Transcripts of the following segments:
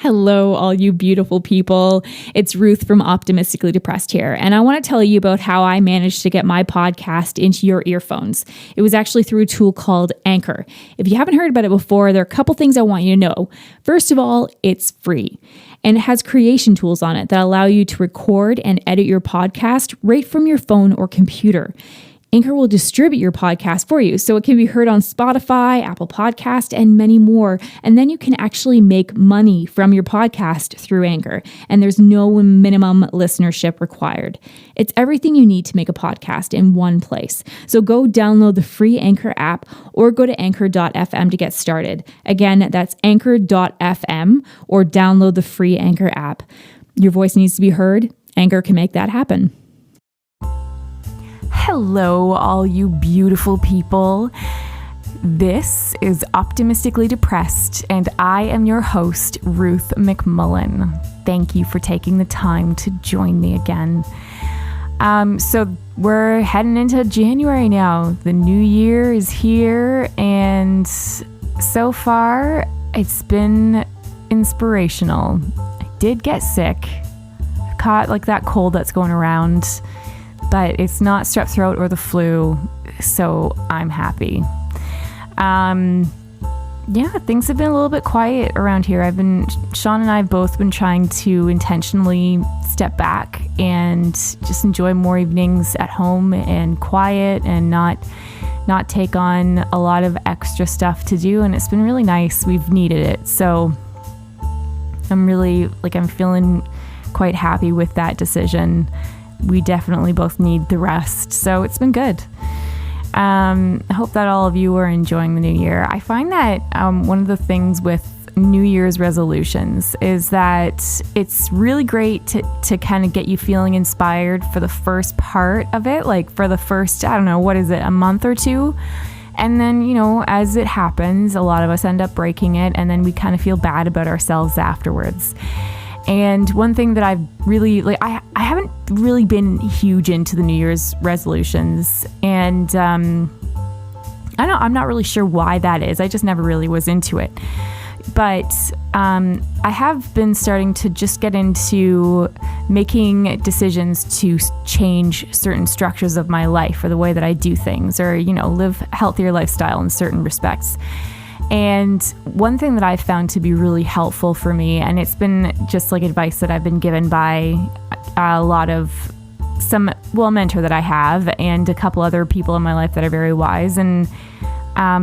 Hello, all you beautiful people. It's Ruth from Optimistically Depressed here, and I want to tell you about how I managed to get my podcast into your earphones. It was actually through a tool called Anchor. If you haven't heard about it before, there are a couple things I want you to know. First of all, it's free, and it has creation tools on it that allow you to record and edit your podcast right from your phone or computer. Anchor will distribute your podcast for you, so it can be heard on Spotify, Apple Podcast, and many more. And then you can actually make money from your podcast through Anchor, and there's no minimum listenership required. It's everything you need to make a podcast in one place. So go download the free Anchor app or go to anchor.fm to get started. Again, that's anchor.fm or download the free Anchor app. Your voice needs to be heard. Anchor can make that happen. Hello, all you beautiful people. This is Optimistically Depressed, and I am your host, Ruth McMullen. Thank you for taking the time to join me again. So we're heading into January now. The new year is here, and so far, it's been inspirational. I did get sick. I caught like that cold that's going around, but it's not strep throat or the flu, so I'm happy. Things have been a little bit quiet around here. Sean and I have both been trying to intentionally step back and just enjoy more evenings at home and quiet and not take on a lot of extra stuff to do, and it's been really nice. We've needed it, so I'm feeling quite happy with that decision. We definitely both need the rest, so it's been good. I hope that all of you are enjoying the new year. I find that one of the things with New Year's resolutions is that it's really great to kind of get you feeling inspired for the first part of it, like for the first, a month or two. And then, as it happens, a lot of us end up breaking it, and then we kind of feel bad about ourselves afterwards. And one thing that I've really, I haven't really been huge into the New Year's resolutions. And I'm not really sure why that is. I just never really was into it. But I have been starting to just get into making decisions to change certain structures of my life or the way that I do things, or, live a healthier lifestyle in certain respects. And one thing that I've found to be really helpful for me, and it's been just like advice that I've been given by a mentor that I have and a couple other people in my life that are very wise. And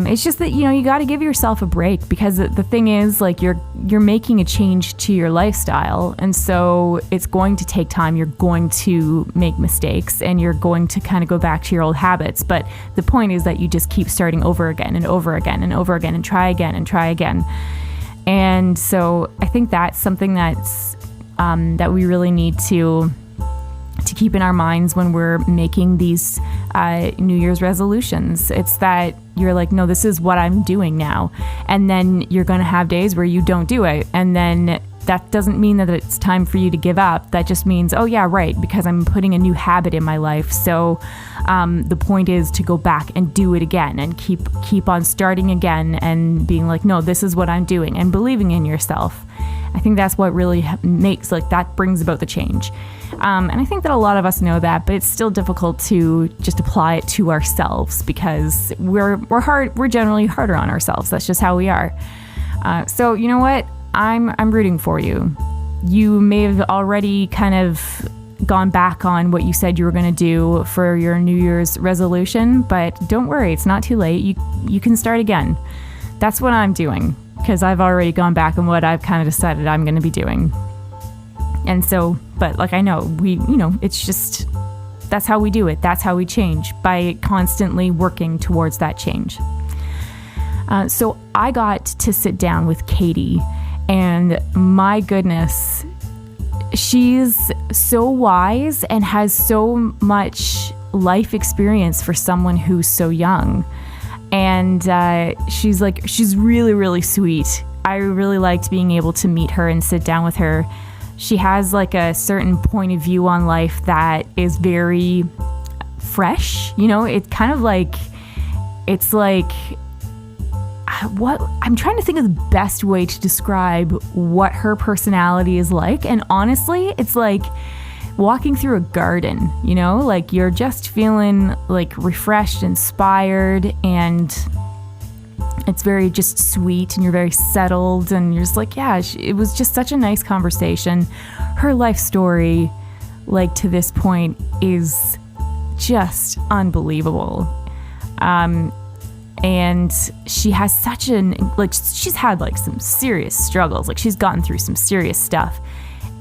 it's just that, you got to give yourself a break, because the thing is, you're making a change to your lifestyle. And so it's going to take time. You're going to make mistakes, and you're going to kind of go back to your old habits. But the point is that you just keep starting over again and over again and over again and try again and try again. And so I think that's something that's that we really need to keep in our minds when we're making these New Year's resolutions. It's that you're like, no, this is what I'm doing now. And then you're going to have days where you don't do it. And then that doesn't mean that it's time for you to give up. That just means, oh yeah, right, because I'm putting a new habit in my life. So the point is to go back and do it again and keep on starting again and being like, no, this is what I'm doing, and believing in yourself. I think that's what really makes, that brings about the change. And I think that a lot of us know that, but it's still difficult to just apply it to ourselves, because we're generally harder on ourselves. That's just how we are. So you know what? I'm rooting for you. You may have already kind of gone back on what you said you were going to do for your New Year's resolution, but don't worry, it's not too late. You can start again. That's what I'm doing, because I've already gone back on what I've kind of decided I'm going to be doing. And so, but I know it's just, that's how we do it. That's how we change, by constantly working towards that change. So I got to sit down with Katie, and my goodness, she's so wise and has so much life experience for someone who's so young. And she's really, really sweet. I really liked being able to meet her and sit down with her. She has a certain point of view on life that is very fresh. It's kind of it's I'm trying to think of the best way to describe what her personality is like. And honestly, it's like walking through a garden, you know, like you're just feeling like refreshed, inspired, and it's very just sweet, and you're very settled, and you're just like, yeah, it was just such a nice conversation. Her life story, like to this point, is just unbelievable. And she has such she's had like some serious struggles. Like she's gotten through some serious stuff.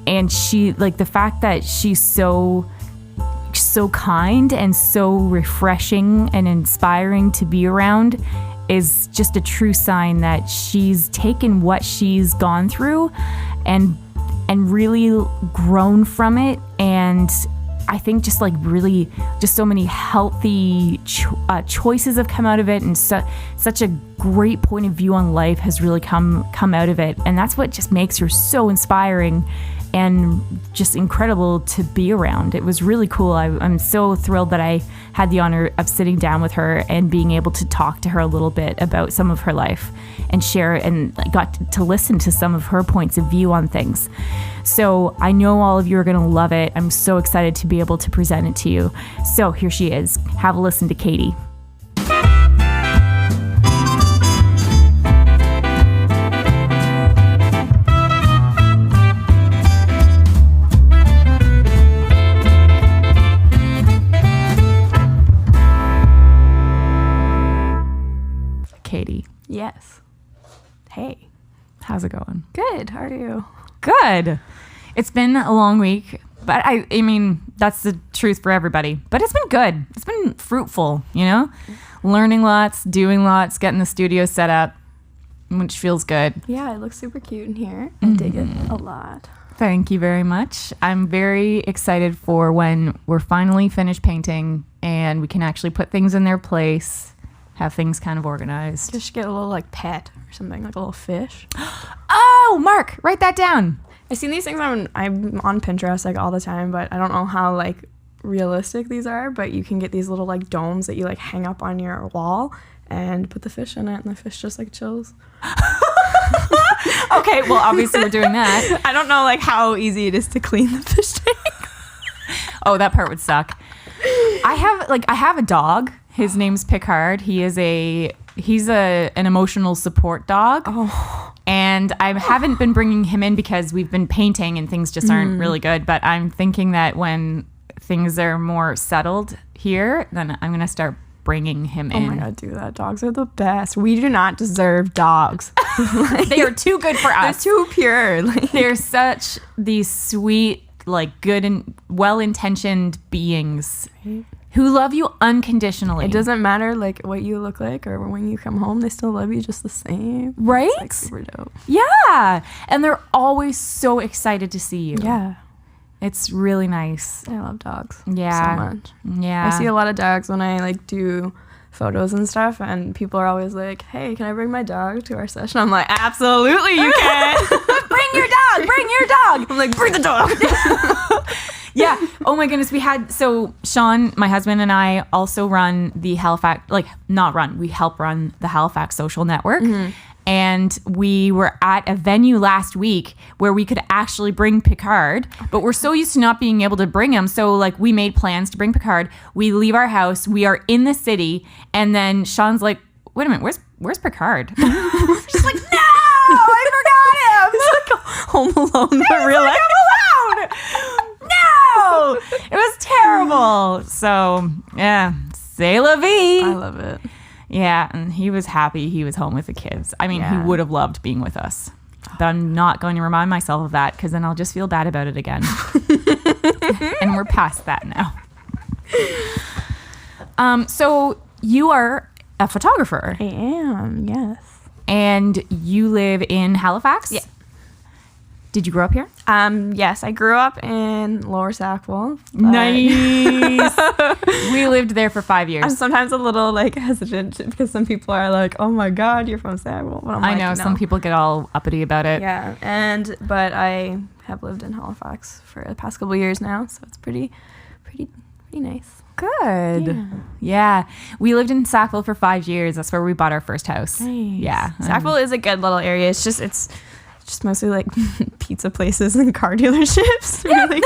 And she, like, the fact that she's so kind and so refreshing and inspiring to be around is just a true sign that she's taken what she's gone through and really grown from it. And I think just like really just so many healthy choices have come out of it, and such a great point of view on life has really come out of it. And that's what just makes her so inspiring and just incredible to be around. It was really cool. I'm so thrilled that I had the honor of sitting down with her and being able to talk to her a little bit about some of her life and share, and got to listen to some of her points of view on things. So I know all of you are going to love it. I'm so excited to be able to present it to you. So here she is. Have a listen to Katie. Katie. Yes. Hey. How's it going? Good. How are you? Good. It's been a long week, but I mean, that's the truth for everybody. But it's been good. It's been fruitful, you know? Learning lots, doing lots, getting the studio set up, which feels good. Yeah, it looks super cute in here. I dig it a lot. Thank you very much. I'm very excited for when we're finally finished painting and we can actually put things in their place, have things kind of organized. Just get a little like pet or something, like a little fish. Oh, Mark, write that down. I've seen these things I'm on Pinterest like all the time, but I don't know how like realistic these are. But you can get these little like domes that you like hang up on your wall and put the fish in it, and the fish just like chills. Okay, well obviously we're doing that. I don't know like how easy it is to clean the fish tank. Oh, that part would suck. I have a dog. His name's Picard. He's an emotional support dog. Oh. And I haven't been bringing him in because we've been painting and things just aren't really good. But I'm thinking that when things are more settled here, then I'm going to start bringing him in. Oh my God, do that. Dogs are the best. We do not deserve dogs. They are too good for us. They're too pure. They're such these sweet, like good and well-intentioned beings who love you unconditionally. It doesn't matter like what you look like or when you come home, they still love you just the same. Right? It's like super dope. Yeah. And they're always so excited to see you. Yeah. It's really nice. I love dogs. Yeah. So much. Yeah. I see a lot of dogs when I like do photos and stuff, and people are always like, hey, can I bring my dog to our session? I'm like, absolutely you can. Bring your dog. Bring your dog. I'm like, bring the dog. Yeah. Oh my goodness. So Sean, my husband, and I also run the Halifax, we help run the Halifax Social Network. Mm-hmm. And we were at a venue last week where we could actually bring Picard, but we're so used to not being able to bring him. So like we made plans to bring Picard. We leave our house. We are in the city. And then Sean's like, wait a minute, where's Picard? She's like, no, I forgot him. It's like Home Alone, but real life. Home Alone. No, it was terrible. So yeah, c'est la vie. I love it. Yeah, and he was happy he was home with the kids. I mean, he would have loved being with us. But I'm not going to remind myself of that because then I'll just feel bad about it again. And we're past that now. So you are a photographer. I am, yes. And you live in Halifax? Yeah. Did you grow up here? Yes, I grew up in Lower Sackville. Nice. We lived there for 5 years. I'm sometimes a little like hesitant because some people are like, "Oh my God, you're from Sackville." But I know some people get all uppity about it. Yeah, but I have lived in Halifax for the past couple of years now, so it's pretty pretty nice. Good. Yeah. We lived in Sackville for 5 years. That's where we bought our first house. Nice. Yeah. Sackville is a good little area. It's just mostly like pizza places and car dealerships. Really.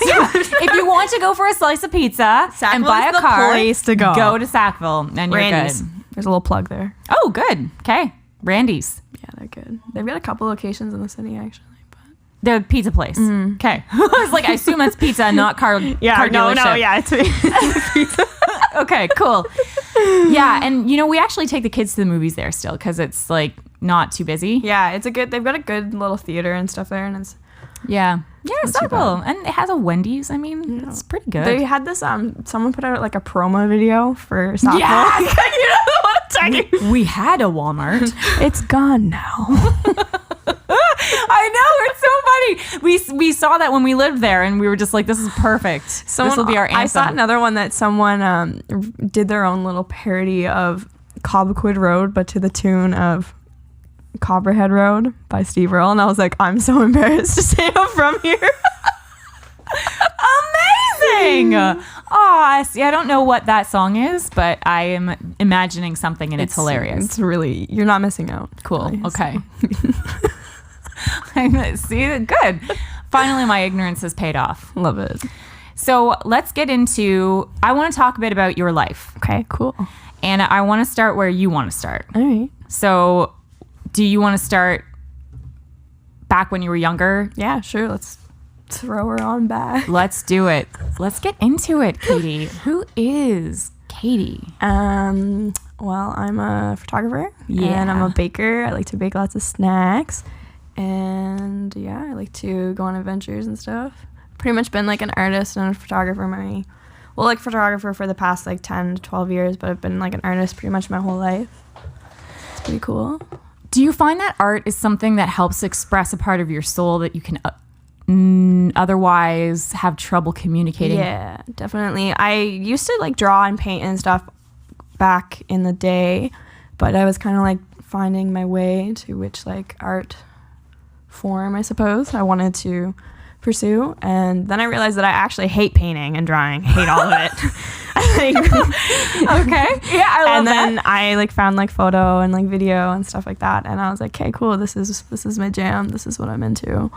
Yeah. If you want to go for a slice of pizza and buy a car, place to go to Sackville and you're Randy's. good. There's a little plug there. Oh, good. Okay. Randy's. Yeah, they're good. They've got a couple locations in the city actually. The pizza place. Okay. I was like, I assume that's pizza, not car dealership. Yeah, it's pizza. Okay, cool. Yeah, and we actually take the kids to the movies there still because it's like not too busy. Yeah, they've got a good little theater and stuff there, and it's yeah, not so too cool. And it has a Wendy's. I mean, it's pretty good. They had this someone put out like a promo video for Sackville. Yeah. You know what I'm talking. We had a Walmart. It's gone now. I know, it's so funny. We saw that when we lived there, and we were just like, "This is perfect. This will be our anthem." I saw another one that someone did their own little parody of Cobequid Road, but to the tune of Copperhead Road by Steve Earle, and I was like, I'm so embarrassed to say I'm from here. Amazing! Aw, see, I don't know what that song is, but I am imagining something, and it's hilarious. It's really, you're not missing out. Cool. Really, Okay. See, good. Finally, my ignorance has paid off. Love it. So let's get into, I want to talk a bit about your life. Okay, cool. And I want to start where you want to start. All right. So do you want to start back when you were younger? Yeah, sure. Let's throw her on back. Let's do it. Let's get into it, Katie. Who is Katie? Well, I'm a photographer. Yeah. And I'm a baker. I like to bake lots of snacks. And yeah, I like to go on adventures and stuff. Pretty much been like an artist and a photographer photographer for the past like 10 to 12 years, but I've been like an artist pretty much my whole life. It's pretty cool. Do you find that art is something that helps express a part of your soul that you can otherwise have trouble communicating? Yeah, definitely. I used to like draw and paint and stuff back in the day, but I was kind of like finding my way to which like art form I suppose I wanted to pursue, and then I realized that I actually hate painting and drawing. Hate all of it. Okay. Yeah, I love and then that. I like found like photo and like video and stuff like that, and I was like, okay, cool, this is my jam, this is what I'm into,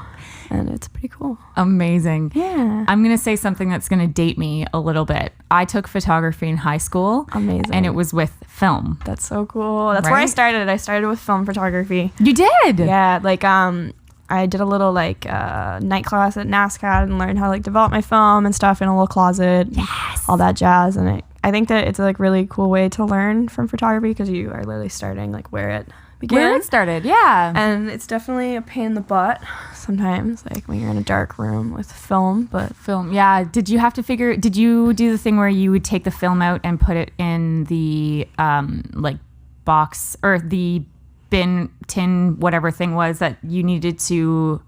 and it's pretty cool. Amazing. Yeah. I'm going to say something that's going to date me a little bit. I took photography in high school. Amazing. And it was with film. That's so cool. That's where I Right? started. I started with film photography. You did? Yeah, like I did a little like night class at NASCAD and learned how to like develop my film and stuff in a little closet. Yes. All that jazz, and I think that it's a like really cool way to learn from photography because you are literally starting like where it began. Where it started, yeah. And it's definitely a pain in the butt sometimes, like when you're in a dark room with film, but Film, yeah. Did you do the thing where you would take the film out and put it in the like box or the bin, tin, whatever thing was that you needed to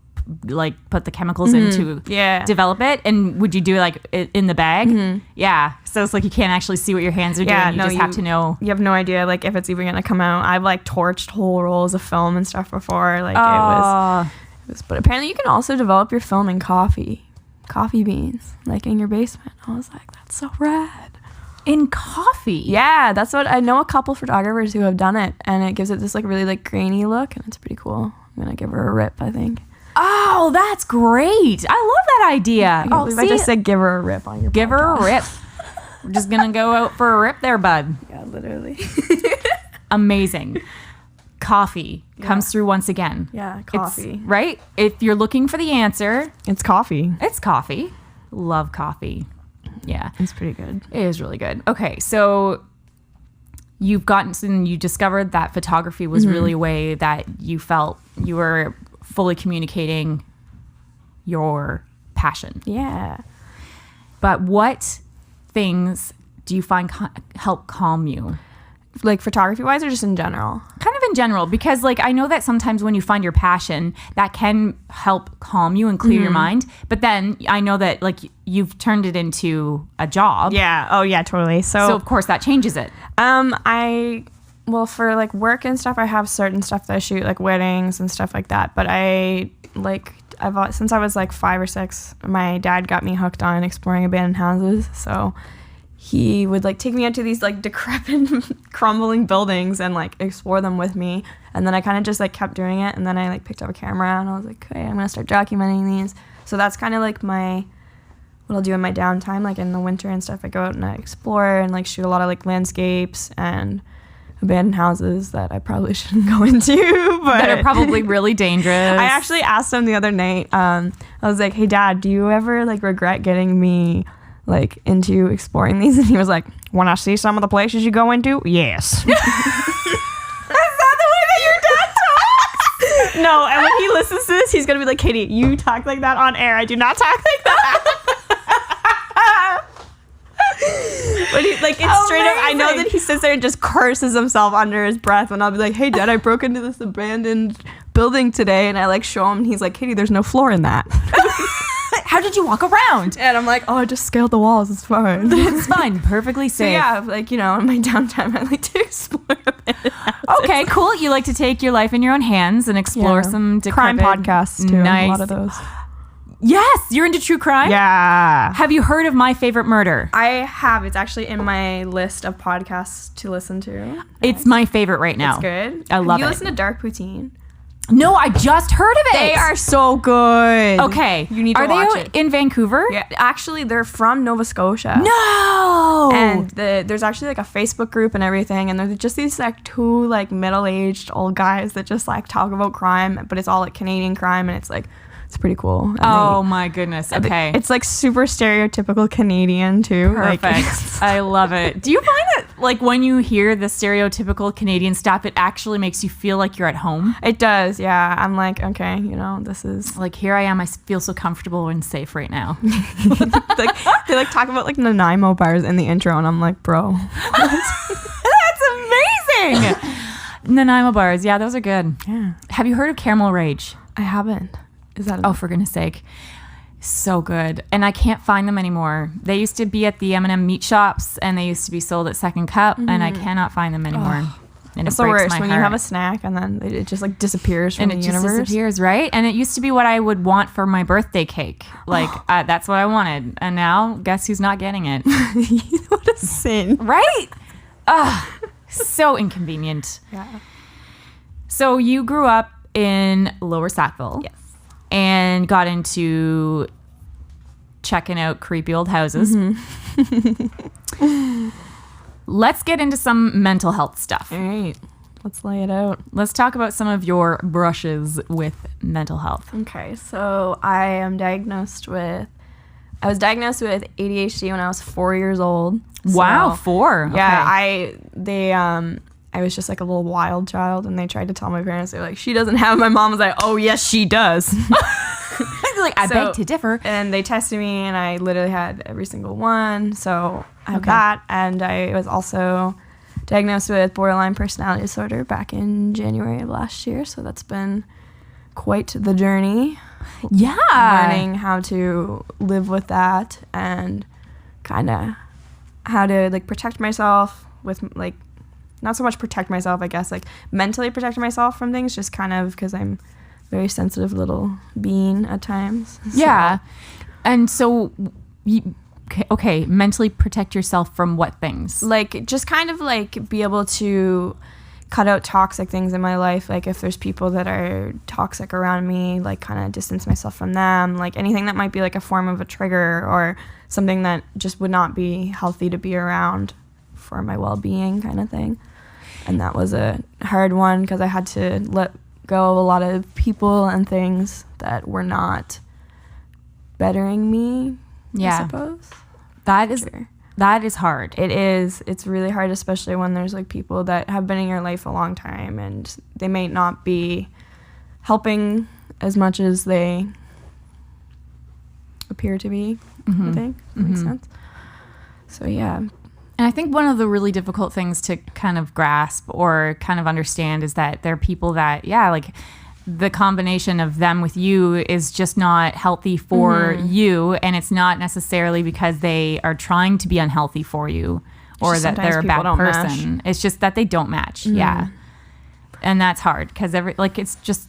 like put the chemicals in to develop it? And would you do like it in the bag? Yeah. So it's like you can't actually see what your hands are doing. You just have to know. You have no idea like if it's even gonna come out. I've like torched whole rolls of film and stuff before. Like it was, but apparently you can also develop your film in coffee beans, like in your basement. I was like, that's so rad. In coffee? Yeah, that's what I know. A couple photographers who have done it, and it gives it this like really like grainy look, and it's pretty cool. I'm gonna give her a rip, I think. Oh, that's great. I love that idea. I just said give her a rip on your Give her a rip. We're just going to go out for a rip there, bud. Yeah, literally. Amazing. Coffee comes through once again. Yeah, coffee. Right? If you're looking for the answer, It's coffee. it's coffee. Love coffee. Yeah. It's pretty good. It is really good. Okay, so you discovered that photography was really a way that you felt you were fully communicating your passion. Yeah. But what things do you find help calm you? Like photography wise or just in general? Kind of in general, because like I know that sometimes when you find your passion, that can help calm you and clear your mind. But then I know that like you've turned it into a job. Yeah. Oh yeah, totally. So of course that changes it. Well, for like work and stuff, I have certain stuff that I shoot, like weddings and stuff like that. But I since I was like 5 or 6, my dad got me hooked on exploring abandoned houses. So he would like take me out to these like decrepit, crumbling buildings and like explore them with me. And then I kind of just like kept doing it. And then I like picked up a camera and I was like, okay, I'm gonna start documenting these. So that's kind of like what I'll do in my downtime, like in the winter and stuff. I go out and I explore and like shoot a lot of like landscapes and abandoned houses that I probably shouldn't go into, but that are probably really dangerous. I actually asked him the other night. I was like, "Hey, Dad, do you ever like regret getting me like into exploring these?" And he was like, "Want to see some of the places you go into?" Yes. Is that the way that your dad talks? No, and when he listens to this, he's gonna be like, "Katie, you talk like that on air. I do not talk like that." But he, like, it's straight up, I know that he sits there and just curses himself under his breath when I'll be like, "Hey, Dad, I broke into this abandoned building today," and I like show him and he's like, "Katie, there's no floor in that." How did you walk around? And I'm like, "Oh, I just scaled the walls, it's fine." It's fine, perfectly So safe. yeah, like, you know, in my downtime I like to explore abandoned houses. Okay, cool. You like to take your life in your own hands and explore some crime decrepit, podcasts too. Nice. A lot of those. Yes, you're into true crime? Yeah. Have you heard of My Favorite Murder? I have. It's actually in my list of podcasts to listen to. It's my favorite right now. It's good. I love Have you it. listen to Dark Poutine? No, I just heard of it. They are so good. Okay. You need to Are watch they it. in Vancouver? Yeah, actually, they're from Nova Scotia. No. And there's actually like a Facebook group and everything, and they're just these like 2 like middle-aged old guys that just like talk about crime, but it's all like Canadian crime, and it's like it's pretty cool. And Oh my goodness. Okay. it's like super stereotypical Canadian too. Perfect. Like, I love it. Do you find that like when you hear the stereotypical Canadian stuff, it actually makes you feel like you're at home? it does, yeah. I'm like, okay, you know, this is Like here I am, I feel so comfortable and safe right now. like they like talk about like Nanaimo bars in the intro, and I'm like, bro. That's amazing. Nanaimo bars, yeah, those are good. Yeah. Have you heard of Caramel Rage? I haven't. Is that Oh, for goodness sake. So good. And I can't find them anymore. They used to be at the M&M meat shops, and they used to be sold at Second Cup, and I cannot find them anymore. And It's the worst when you have a snack and then it just like disappears from and the it just universe. disappears, right? And it used to be what I would want for my birthday cake. Like, that's what I wanted. And now, guess who's not getting it? What a sin. Right? So inconvenient. Yeah. So you grew up in Lower Sackville. Yes. And got into checking out creepy old houses. Let's get into some mental health stuff. All right. Let's lay it out. Let's talk about some of your brushes with mental health. Okay. So I was diagnosed with ADHD when I was 4 years old. Wow, So, 4. Yeah, Okay. I was just like a little wild child, and they tried to tell my parents. They were like, "She doesn't have." My mom was like, "Oh yes, she does." Like, I beg to differ. And they tested me, and I literally had every single one. So I have Okay. that, and I was also diagnosed with borderline personality disorder back in January of last year. So that's been quite the journey. Yeah. Learning how to live with that and kind of how to like protect myself with like. Not so much protect myself, I guess, like mentally protect myself from things, just kind of because I'm a very sensitive little being at times. Yeah. And so, okay, mentally protect yourself from what things? Like, just kind of like be able to cut out toxic things in my life. Like, if there's people that are toxic around me, like, kind of distance myself from them. Like, anything that might be like a form of a trigger or something that just would not be healthy to be around for my well-being kind of thing. And that was a hard one because I had to let go of a lot of people and things that were not bettering me, Yeah. I suppose. That is hard. It is. It's really hard, especially when there's like people that have been in your life a long time and they may not be helping as much as they appear to be, I think. Makes sense. So, yeah. And I think one of the really difficult things to kind of grasp or kind of understand is that there are people that, like the combination of them with you is just not healthy for you. And it's not necessarily because they are trying to be unhealthy for you or just that they're a sometimes bad people don't person. It's just that they don't match. Yeah. And that's hard because it's just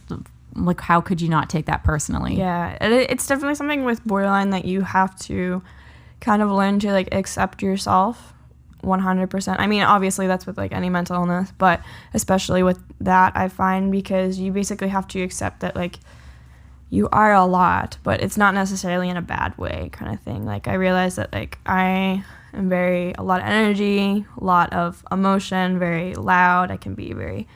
how could you not take that personally? Yeah, it's definitely something with borderline that you have to kind of learn to like accept yourself 100%. I mean, obviously that's with like any mental illness, but especially with that, I find, because you basically have to accept that like you are a lot, but it's not necessarily in a bad way kind of thing. Like I realize that like I am a lot of energy, a lot of emotion, very loud. I can be very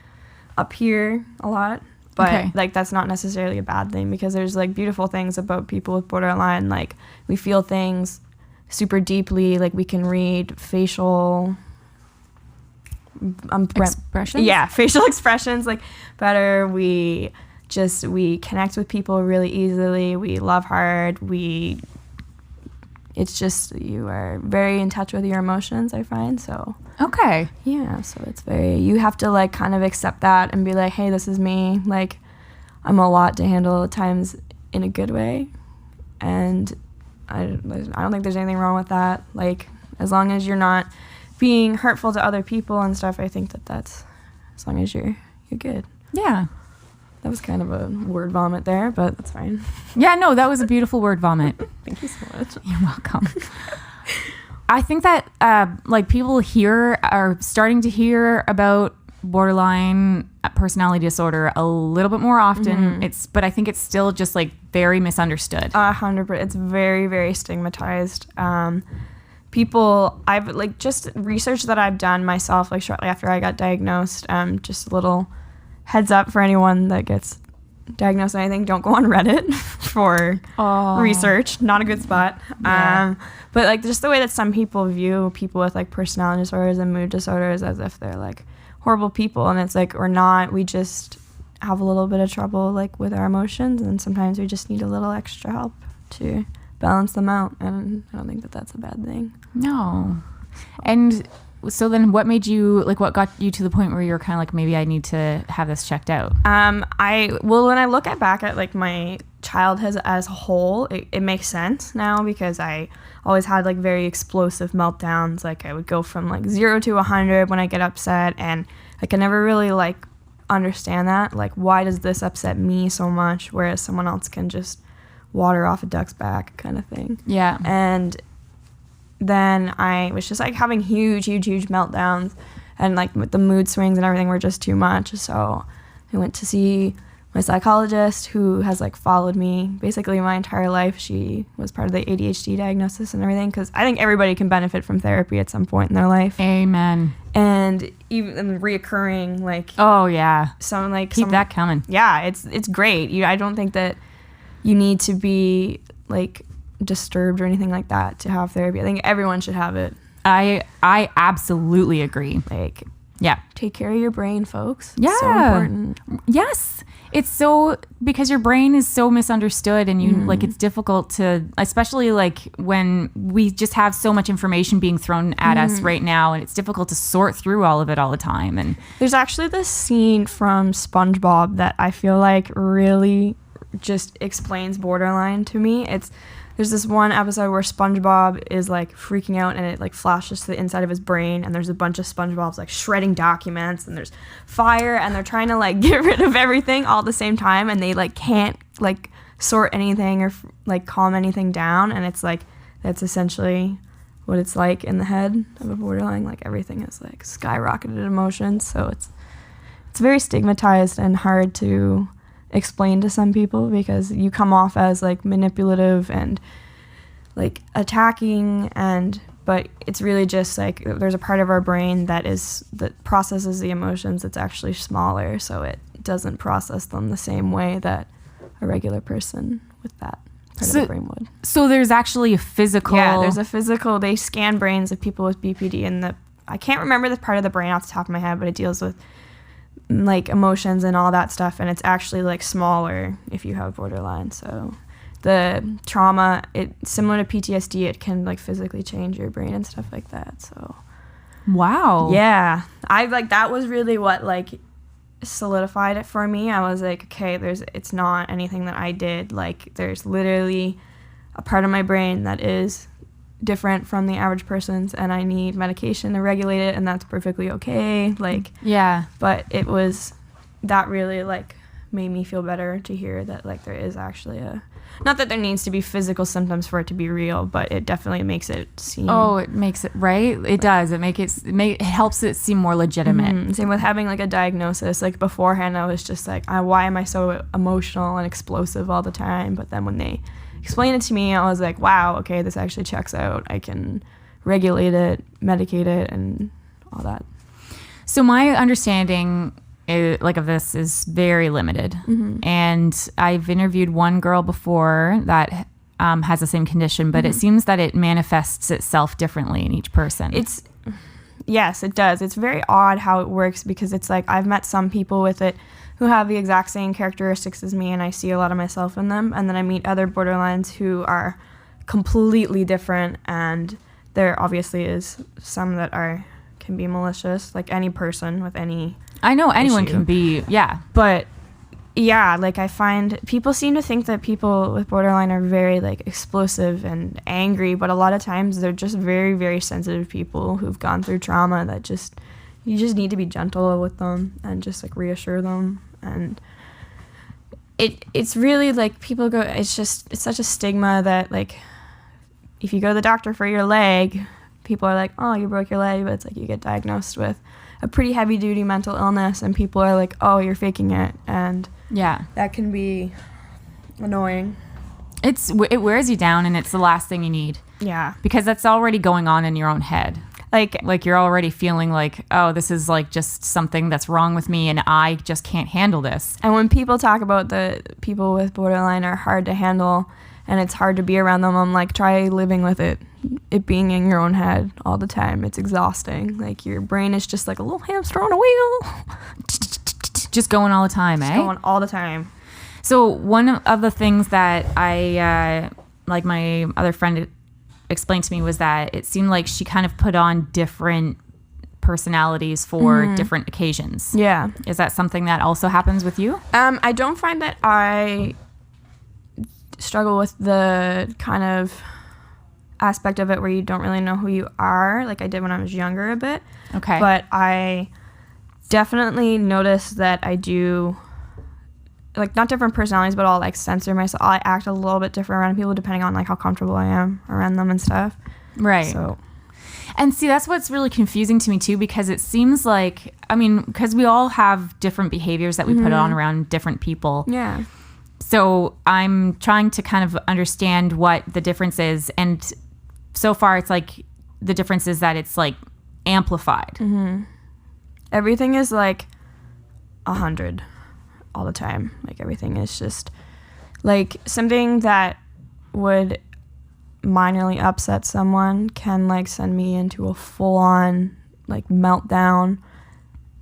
up here a lot. But like that's not necessarily a bad thing, because there's like beautiful things about people with borderline. Like we feel things super deeply. Like we can read facial expressions. Yeah, facial expressions like better. We connect with people really easily. We love hard. It's just you are very in touch with your emotions, I find. So okay. Yeah, so it's you have to like kind of accept that and be like, hey, this is me. Like I'm a lot to handle at times in a good way. And I don't think there's anything wrong with that. Like as long as you're not being hurtful to other people and stuff, I think that's as long as you're good. Yeah. That was kind of a word vomit there, but that's fine. Yeah, no, that was a beautiful word vomit. Thank you so much. You're welcome. I think that like people are starting to hear about borderline personality disorder a little bit more often. But I think it's still just like very misunderstood. 100%. It's very, very stigmatized. I've like just research that I've done myself, like shortly after I got diagnosed, just a little heads up for anyone that gets diagnosed with anything, don't go on Reddit for research. Not a good spot. Yeah. But like just the way that some people view people with like personality disorders and mood disorders as if they're like horrible people, and it's like we're not. We just have a little bit of trouble like with our emotions, and sometimes we just need a little extra help to balance them out, and I don't think that that's a bad thing. No. And so then what got you to the point where you're kind of like, maybe I need to have this checked out? When I look back at like my childhood as a whole, it makes sense now, because I always had like very explosive meltdowns. Like I would go from like 0 to 100 when I get upset, and I could never really like understand that. Like, why does this upset me so much, whereas someone else can just water off a duck's back kind of thing. Yeah. And then I was just like having huge meltdowns, and like the mood swings and everything were just too much. So I went to see my psychologist, who has like followed me basically my entire life. She was part of the ADHD diagnosis and everything, because I think everybody can benefit from therapy at some point in their life. Amen. And even reoccurring, like, oh yeah, keep that coming. Yeah, it's great. I don't think that you need to be like disturbed or anything like that to have therapy. I think everyone should have it. I absolutely agree. Like, yeah, take care of your brain, folks. Yeah, it's so important. Yes, it's so, because your brain is so misunderstood, and you like, it's difficult to, especially like when we just have so much information being thrown at us right now, and it's difficult to sort through all of it all the time. And there's actually this scene from SpongeBob that I feel like really just explains borderline to me. There's this one episode where SpongeBob is like freaking out, and it like flashes to the inside of his brain, and there's a bunch of SpongeBobs like shredding documents, and there's fire, and they're trying to like get rid of everything all at the same time, and they like can't like sort anything or like calm anything down. And it's like that's essentially what it's like in the head of a borderline. Like everything is like skyrocketed emotions. So it's very stigmatized and hard to explain to some people, because you come off as like manipulative and like attacking, but it's really just like there's a part of our brain that processes the emotions that's actually smaller, so it doesn't process them the same way that a regular person with that part of the brain would. So there's actually a physical... Yeah, there's a physical... They scan brains of people with BPD, and I can't remember the part of the brain off the top of my head, but it deals with like emotions and all that stuff, and it's actually like smaller if you have borderline. So the trauma, it's similar to PTSD, it can like physically change your brain and stuff like that. So wow. Yeah, I like that was really what like solidified it for me. I was like, okay, it's not anything that I did. Like there's literally a part of my brain that is different from the average person's, and I need medication to regulate it, and that's perfectly okay. Like, yeah, but it was that really like made me feel better to hear that like there is actually not that there needs to be physical symptoms for it to be real, but it definitely makes it seem. Oh, it makes it right. It does. It helps it seem more legitimate. Same with having like a diagnosis. Like beforehand, I was just like, why am I so emotional and explosive all the time? But then when they explained it to me, I was like, wow, okay, this actually checks out. I can regulate it, medicate it, and all that. So my understanding of this is very limited. And I've interviewed one girl before that has the same condition, but it seems that it manifests itself differently in each person. Yes, it does. It's very odd how it works, because it's like I've met some people with it who have the exact same characteristics as me, and I see a lot of myself in them. And then I meet other borderlines who are completely different, and there obviously is some that can be malicious, like any person with any I know anyone issue. can be, yeah. But yeah, like I find people seem to think that people with borderline are very like explosive and angry, but a lot of times they're just very, very sensitive people who've gone through trauma that you just need to be gentle with them and just like reassure them. And it's really like it's such a stigma that like if you go to the doctor for your leg, people are like, oh, you broke your leg, but it's like you get diagnosed with a pretty heavy duty mental illness, and people are like, oh, you're faking it. And Yeah. that can be annoying. It wears you down, and it's the last thing you need. Yeah. Because that's already going on in your own head. Like you're already feeling like, oh, this is like just something that's wrong with me, and I just can't handle this. And when people talk about the people with borderline are hard to handle and it's hard to be around them, I'm like, try living with it being in your own head all the time. It's exhausting. Like your brain is just like a little hamster on a wheel. Just going all the time, eh? Going all the time. So one of the things that I, like my other friend explained to me, was that it seemed like she kind of put on different personalities for different occasions. Yeah. Is that something that also happens with you? I don't find that I struggle with the kind of aspect of it where you don't really know who you are, like I did when I was younger a bit. Okay. But I definitely notice that I do, like, not different personalities, but I'll like censor myself. I act a little bit different around people depending on like how comfortable I am around them and stuff. Right. So, and see, that's what's really confusing to me too, because it seems like, I mean, because we all have different behaviors that we put on around different people. yeah. So I'm trying to kind of understand what the difference is. And so far it's like the difference is that it's like amplified. Everything is like 100 all the time. Like everything is just like something that would minorly upset someone can like send me into a full-on like meltdown.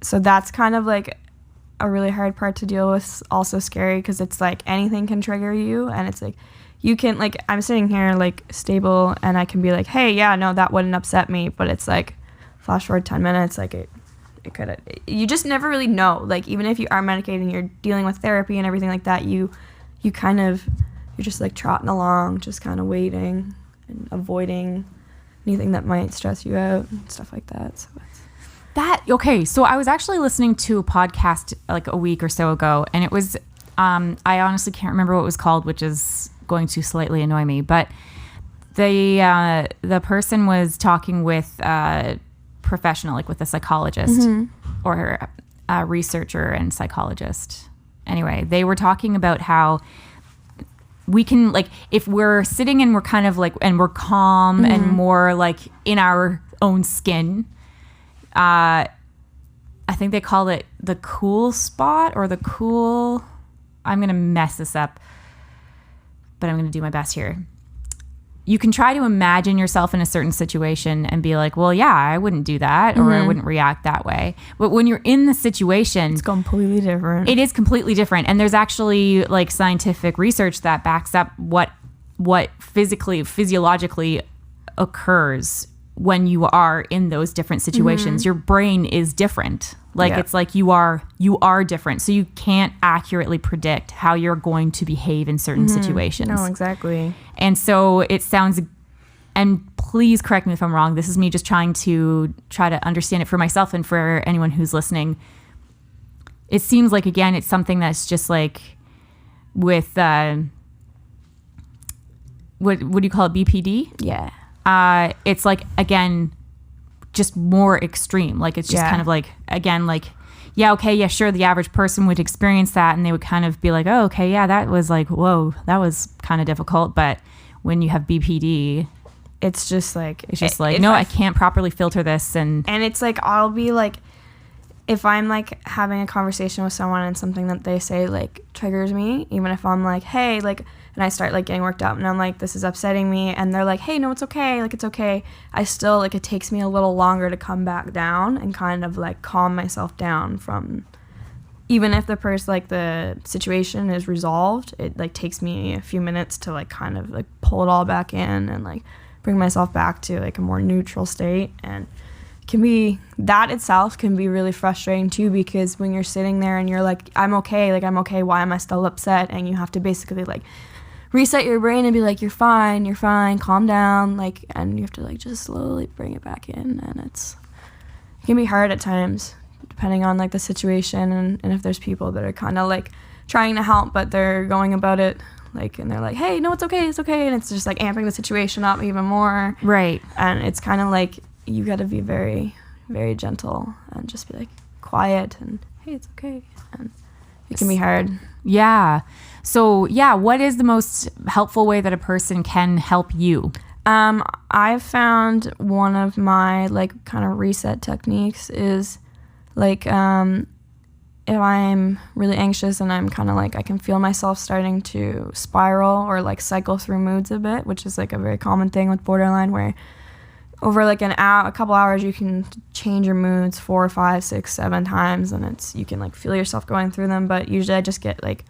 So that's kind of like a really hard part to deal with. Also scary because it's like anything can trigger you, and it's like you can, like, I'm sitting here like stable and I can be like, hey, yeah, no, that wouldn't upset me, but it's like flash forward 10 minutes, like it could, you just never really know. Like even if you are medicated and you're dealing with therapy and everything like that, you kind of, you're just like trotting along, just kind of waiting and avoiding anything that might stress you out and stuff like that. So Okay, so I was actually listening to a podcast like a week or so ago, and it was, I honestly can't remember what it was called, which is going to slightly annoy me, but the person was talking with a professional, like with a psychologist or a researcher and psychologist. Anyway, they were talking about how we can, like, if we're sitting and we're kind of like, and we're calm and more like in our own skin, I think they call it the cool spot or the cool, I'm going to mess this up, but I'm going to do my best here. You can try to imagine yourself in a certain situation and be like, well, yeah, I wouldn't do that, or I wouldn't react that way. But when you're in the situation, it's completely different. It is completely different. And there's actually like scientific research that backs up what physiologically occurs when you are in those different situations. Your brain is different. Like it's like you are different. So you can't accurately predict how you're going to behave in certain situations. No, exactly. And so it sounds, and please correct me if I'm wrong, this is me just trying to understand it for myself and for anyone who's listening. it seems like, again, it's something that's just like with, what do you call it? BPD? Yeah. It's like, again, just more extreme. Like, it's just kind of like, again, like, yeah, okay, yeah, sure, the average person would experience that and they would kind of be like, oh, okay, yeah, that was like, whoa, that was kind of difficult. But when you have BPD, it's just like, no, I can't properly filter this. And it's like, I'll be like, if I'm like having a conversation with someone and something that they say like triggers me, even if I'm like, hey, like, and I start like getting worked up and I'm like, this is upsetting me, and they're like, hey, no, it's okay, like, it's okay, I still, like, it takes me a little longer to come back down and kind of like calm myself down from, even if the situation is resolved, it like takes me a few minutes to like kind of like pull it all back in and like bring myself back to like a more neutral state. And that itself can be really frustrating too, because when you're sitting there and you're like, I'm okay, why am I still upset? And you have to basically like reset your brain and be like, you're fine, calm down, like, and you have to like just slowly bring it back in. And it can be hard at times, depending on like the situation, and if there's people that are kind of like trying to help, but they're going about it like, and they're like, hey, no, it's okay, and it's just like amping the situation up even more. Right. And it's kind of like, you got to be very, very gentle and just be like quiet and, hey, it's okay. And it can be hard. Yeah. So, yeah, what is the most helpful way that a person can help you? I've found one of my like kind of reset techniques is like, if I'm really anxious and I'm kind of like, I can feel myself starting to spiral or like cycle through moods a bit, which is like a very common thing with borderline, where over like a couple hours you can change your moods 4, 5, 6, 7 times, and you can like feel yourself going through them. But usually I just get like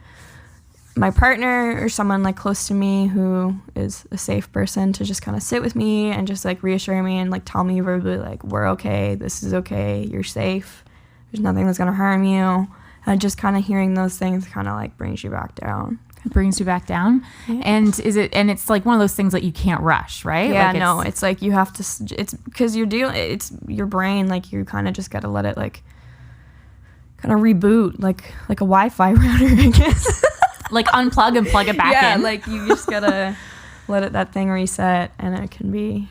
my partner or someone like close to me who is a safe person to just kind of sit with me and just like reassure me and like tell me verbally like, we're okay, this is okay, you're safe, there's nothing that's gonna harm you. And just kind of hearing those things kind of like brings you back down. Brings you back down. Yeah. And it's like one of those things that you can't rush, right? Yeah, like no, it's like you have to, it's because it's your brain, like you kind of just got to let it like kind of reboot like a Wi-Fi router, I guess. Like unplug and plug it back in. Yeah, like you just gotta let that thing reset, and it can be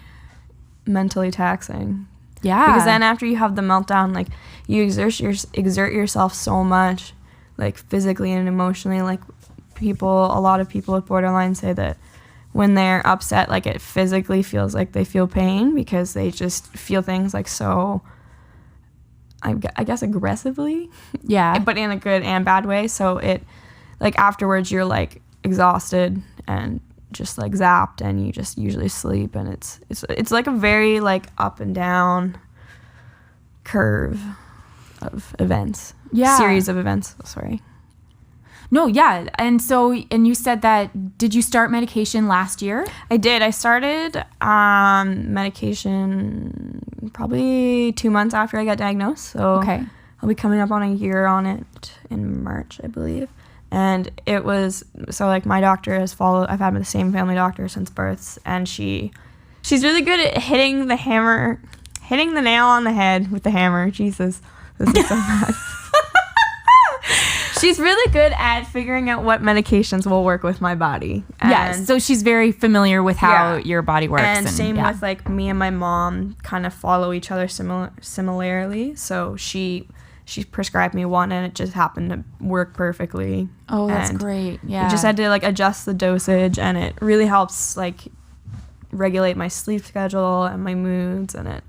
mentally taxing. Yeah. Because then after you have the meltdown, like you exert yourself so much, like physically and emotionally. Like a lot of people with borderline say that when they're upset, like it physically feels like they feel pain because they just feel things like so, I guess, aggressively. Yeah. But in a good and bad way. So it, like afterwards you're like exhausted and just like zapped, and you just usually sleep, and it's like a very like up and down curve of events. Yeah. Series of events. Sorry. No, yeah. And you said that, did you start medication last year? I did. I started medication probably 2 months after I got diagnosed. So okay. I'll be coming up on a year on it in March, I believe. And it was, so like my doctor I've had the same family doctor since birth, and she's really good at hitting the nail on the head with the hammer. Jesus, this is so bad. She's really good at figuring out what medications will work with my body. Yes, so she's very familiar with how your body works. And same with like me and my mom kind of follow each other similarly. So she prescribed me one, and it just happened to work perfectly. Oh, that's great. Yeah. I just had to like adjust the dosage, and it really helps like regulate my sleep schedule and my moods, and it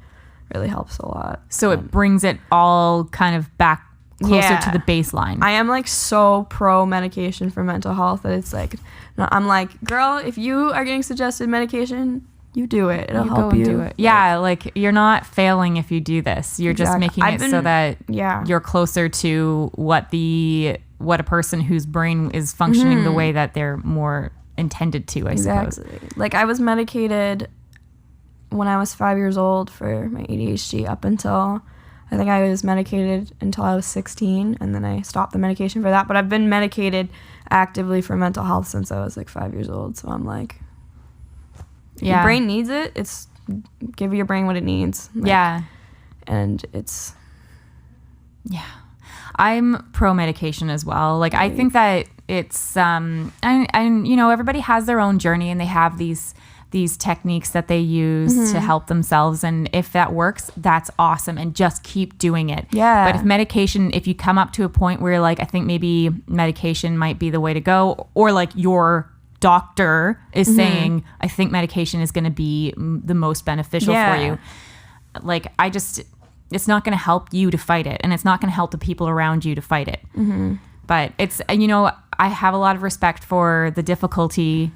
really helps a lot. So it brings it all kind of back closer to the baseline. I am like so pro medication for mental health that it's like, I'm like, girl, if you are getting suggested medication, you do it. It'll help you. Do it. Yeah, like you're not failing if you do this. You're just making it so that you're closer to what a person whose brain is functioning the way that they're more intended to, I suppose. Like I was medicated when I was 5 years old for my ADHD up until, I think I was medicated until I was 16, and then I stopped the medication for that. But I've been medicated actively for mental health since I was like 5 years old. So I'm like, your brain needs it. It's give your brain what it needs. Like, and it's. Yeah. I'm pro medication as well. Like, I think that it's, and you know, everybody has their own journey and they have these techniques that they use to help themselves. And if that works, that's awesome. And just keep doing it. Yeah. But if you come up to a point where you're like, I think maybe medication might be the way to go, or like your doctor is saying, I think medication is going to be the most beneficial for you. Like, it's not going to help you to fight it. And it's not going to help the people around you to fight it. But it's, you know, I have a lot of respect for the difficulty,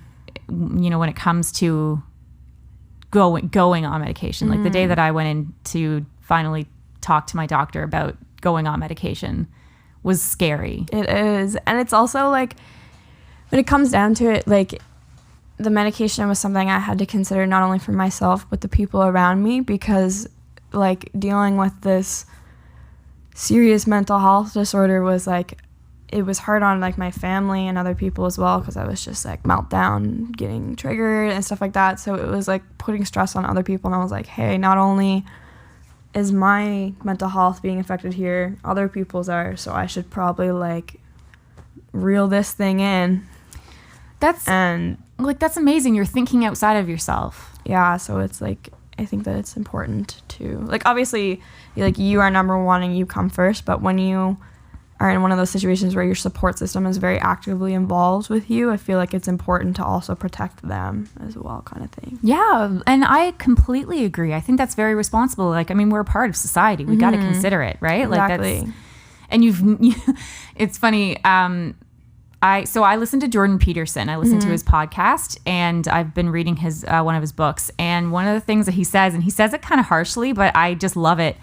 you know, when it comes to going on medication. Like the day that I went in to finally talk to my doctor about going on medication was scary. It is. And it's also like, when it comes down to it, like, the medication was something I had to consider not only for myself, but the people around me, because like dealing with this serious mental health disorder was like, it was hard on like my family and other people as well, because I was just like meltdown, getting triggered and stuff like that. So it was like putting stress on other people. And I was like, hey, not only is my mental health being affected here, other people's are. So I should probably like reel this thing in. That's amazing. You're thinking outside of yourself. Yeah. So it's like, I think that it's important to, like, obviously, like, you are number one and you come first, but when you are in one of those situations where your support system is very actively involved with you, I feel like it's important to also protect them as well, kind of thing. Yeah, and I completely agree. I think that's very responsible. Like, I mean, we're a part of society. We got to consider it, right? Exactly. Like, it's funny. I listened to Jordan Peterson. I listened to his podcast, and I've been reading his one of his books. And one of the things that he says, and he says it kind of harshly, but I just love it,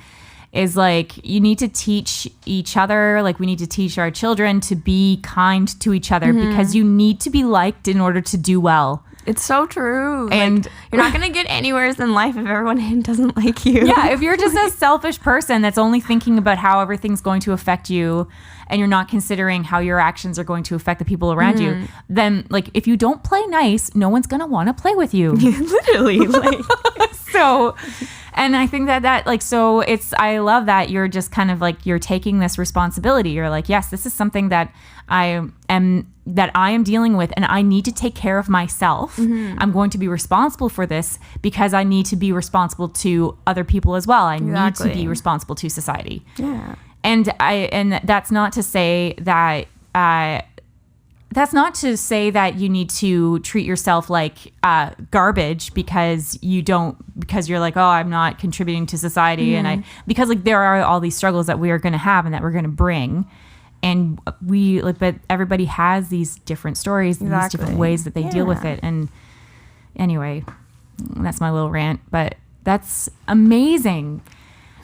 is like, you need to teach each other, like we need to teach our children to be kind to each other, because you need to be liked in order to do well. It's so true. And like, you're not going to get anywhere in life if everyone doesn't like you. Yeah, if you're just a selfish person that's only thinking about how everything's going to affect you, and you're not considering how your actions are going to affect the people around you, then like, if you don't play nice, no one's going to want to play with you. Literally. Like. So, and I think that like, so I love that you're just kind of like, you're taking this responsibility. You're like, yes, this is something that I am dealing with, and I need to take care of myself. I'm going to be responsible for this because I need to be responsible to other people as well. I need to be responsible to society. Yeah. And that's not to say that you need to treat yourself like garbage because you're like, oh, I'm not contributing to society. And because like, there are all these struggles that we are going to have and that we're going to bring. And but everybody has these different stories and these different ways that they deal with it. And anyway, that's my little rant, but that's amazing.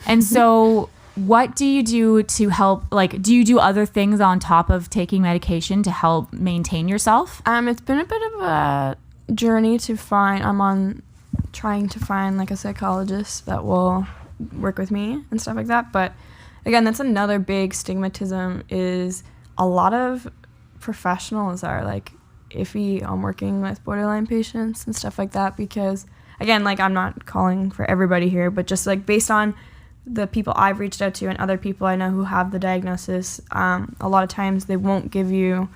And so what do you do to help, like, do you do other things on top of taking medication to help maintain yourself? It's been a bit of a journey to find, trying to find like a psychologist that will work with me and stuff like that. But again, that's another big stigmatism, is a lot of professionals are like iffy on working with borderline patients and stuff like that, because again, like, I'm not calling for everybody here, but just like based on the people I've reached out to and other people I know who have the diagnosis, a lot of times they won't give you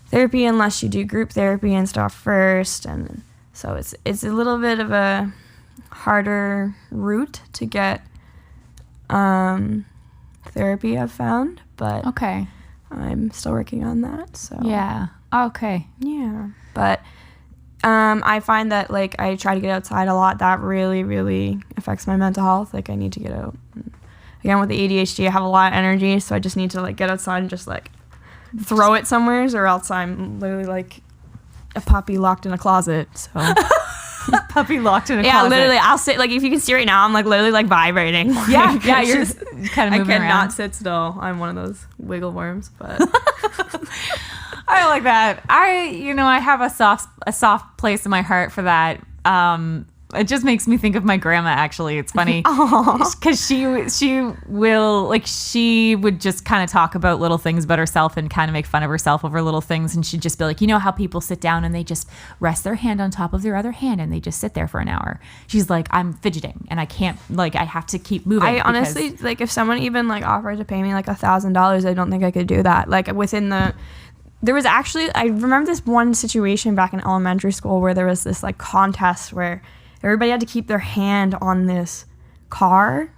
therapy unless you do group therapy and stuff first. And so it's a little bit of a harder route to get therapy, I've found, but okay, I'm still working on that. So yeah, okay, yeah, but I find that like I try to get outside a lot. That really, really affects my mental health. Like, I need to get out. Again, with the ADHD, I have a lot of energy, so I just need to like get outside and just like throw it somewhere, or else I'm literally like a puppy locked in a closet. So puppy locked in a closet. Yeah, literally. I'll sit, like, if you can see right now, I'm like literally like vibrating. Yeah, yeah, you're just kind of moving around. I cannot sit still. I'm one of those wiggle worms, but I like that. I have a soft place in my heart for that. It just makes me think of my grandma, actually. It's funny because she would just kind of talk about little things about herself and kind of make fun of herself over little things. And she'd just be like, you know how people sit down and they just rest their hand on top of their other hand and they just sit there for an hour. She's like, I'm fidgeting and I can't, like, I have to keep moving. I honestly, like, if someone even like offered to pay me like $1,000, I don't think I could do that. Like there was actually, I remember this one situation back in elementary school where there was this like contest where everybody had to keep their hand on this car.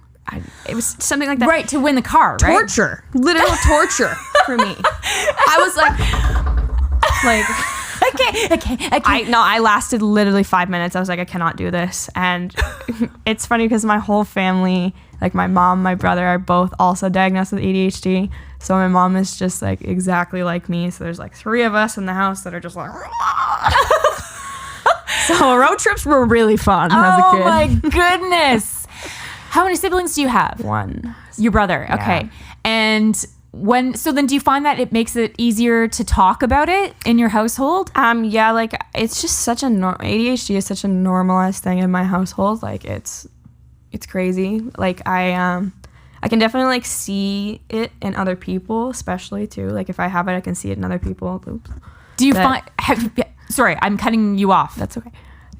It was something like that. Right, to win the car, right? Torture. Literal torture for me. I was like, I lasted literally 5 minutes. I was like, I cannot do this. And it's funny because my whole family, like my mom, my brother, are both also diagnosed with ADHD. So my mom is just like exactly like me. So there's like 3 of us in the house that are just like... So road trips were really fun as a kid. Oh my goodness. How many siblings do you have? 1. Your brother. Okay. Yeah. And then do you find that it makes it easier to talk about it in your household? Yeah, like it's just such a ADHD is such a normalized thing in my household. Like it's crazy. Like I can definitely like see it in other people, especially too. Like if I have it, I can see it in other people. Oops. Do you sorry, I'm cutting you off. That's okay.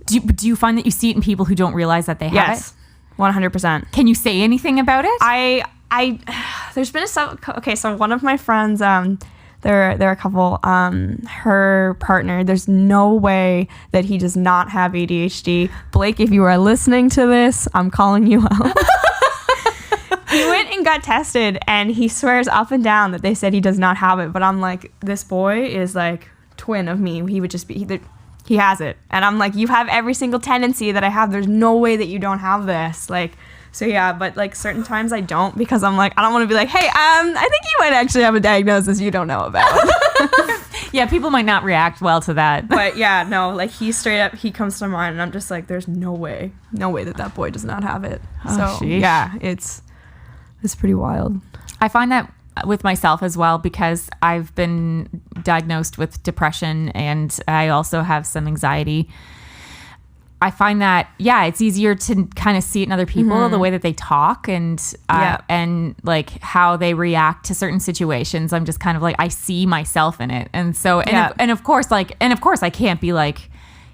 Do you find that you see it in people who don't realize that they have it? 100%. Can you say anything about it? There's been so one of my friends, they're a couple, her partner, there's no way that he does not have ADHD. Blake, if you are listening to this, I'm calling you out. He went and got tested and he swears up and down that they said he does not have it. But I'm like, this boy is like twin of me. He would just be, he has it. And I'm like, you have every single tendency that I have. There's no way that you don't have this. Like, so yeah, but like certain times I don't because I'm like, I don't want to be like, hey, I think you might actually have a diagnosis you don't know about. Yeah, people might not react well to that. But yeah, no, like he comes to mind and I'm just like, there's no way that boy does not have it. Oh, so sheesh. Yeah, it's pretty wild. I find that with myself as well because I've been diagnosed with depression and I also have some anxiety. I find that, yeah, it's easier to kind of see it in other people, the way that they talk and like how they react to certain situations. I'm just kind of like, I see myself in it. And so, and of course I can't be like,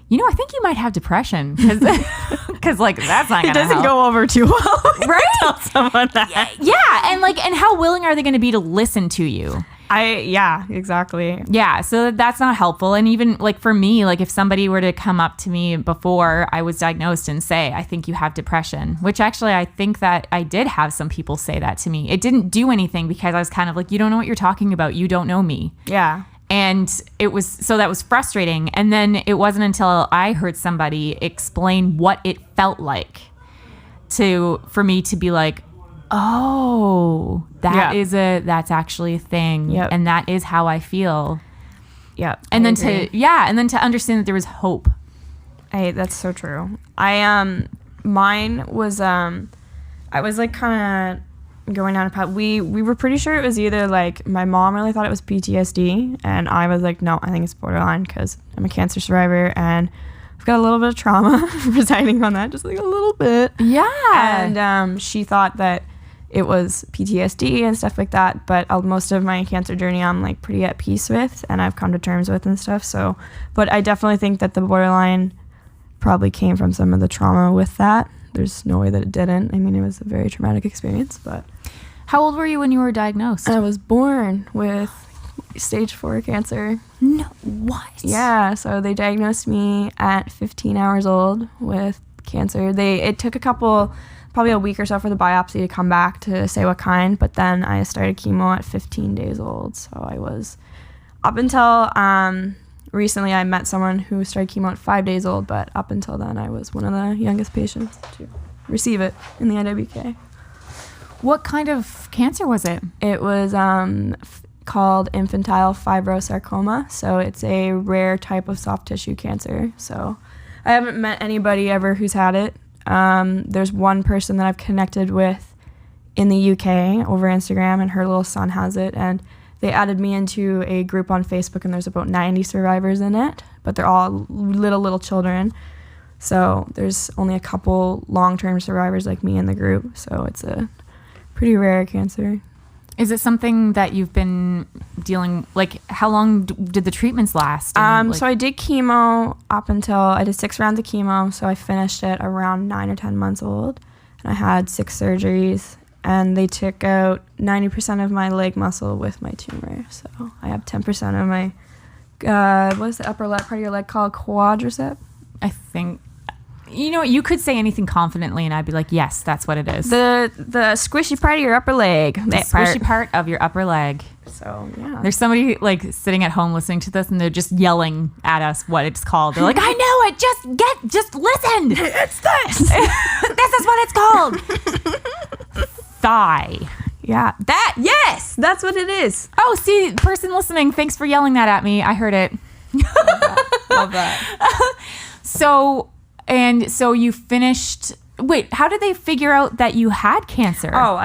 you know, I think you might have depression because like that's not gonna It doesn't help. go over too well. Right? Tell someone that. Yeah, and how willing are they going to be to listen to you? Yeah, exactly. Yeah, so that's not helpful. And even like for me, like if somebody were to come up to me before I was diagnosed and say, I think you have depression, which actually I think that I did have some people say that to me. It didn't do anything because I was kind of like, you don't know what you're talking about. You don't know me. Yeah. And that was frustrating. And then it wasn't until I heard somebody explain what it felt like for me to be like, oh, that's actually a thing. Yep. And that is how I feel. Yeah. And then to understand that there was hope. That's so true. Mine was, I was like kind of going down a path. We were pretty sure it was either like my mom really thought it was PTSD and I was like, no, I think it's borderline because I'm a cancer survivor and I've got a little bit of trauma residing on that, just like a little bit. Yeah. And she thought that it was PTSD and stuff like that, but most of my cancer journey I'm like pretty at peace with and I've come to terms with and stuff. So, but I definitely think that the borderline probably came from some of the trauma with that. There's no way that it didn't. I mean, it was a very traumatic experience, but... How old were you when you were diagnosed? I was born with stage 4 cancer. No, what? Yeah, so they diagnosed me at 15 hours old with cancer. It took probably a week or so for the biopsy to come back to say what kind, but then I started chemo at 15 days old. So I was, up until recently I met someone who started chemo at 5 days old, but up until then I was one of the youngest patients to receive it in the IWK. What kind of cancer was it? It was called infantile fibrosarcoma, so it's a rare type of soft tissue cancer. So I haven't met anybody ever who's had it. There's one person that I've connected with in the UK over Instagram, and her little son has it, and they added me into a group on Facebook, and there's about 90 survivors in it, but they're all little children. So there's only a couple long-term survivors like me in the group. So it's a pretty rare cancer. Is it something that you've been dealing, like, how long did the treatments last? So I did chemo I did 6 rounds of chemo. So I finished it around 9 or 10 months old. And I had 6 surgeries. And they took out 90% of my leg muscle with my tumor. So I have 10% of my, what is the upper leg part of your leg called? Quadricep? I think, you know, you could say anything confidently and I'd be like, yes, that's what it is. The squishy part of your upper leg. The squishy part of your upper leg. So, yeah. There's somebody like sitting at home listening to this and they're just yelling at us what it's called. They're like, I know it. Just listen. It's this. This is what it's called. Thigh. Yeah. Yes, that's what it is. Oh, see, person listening, thanks for yelling that at me. I heard it. Love that. So you finished. Wait, how did they figure out that you had cancer? Oh,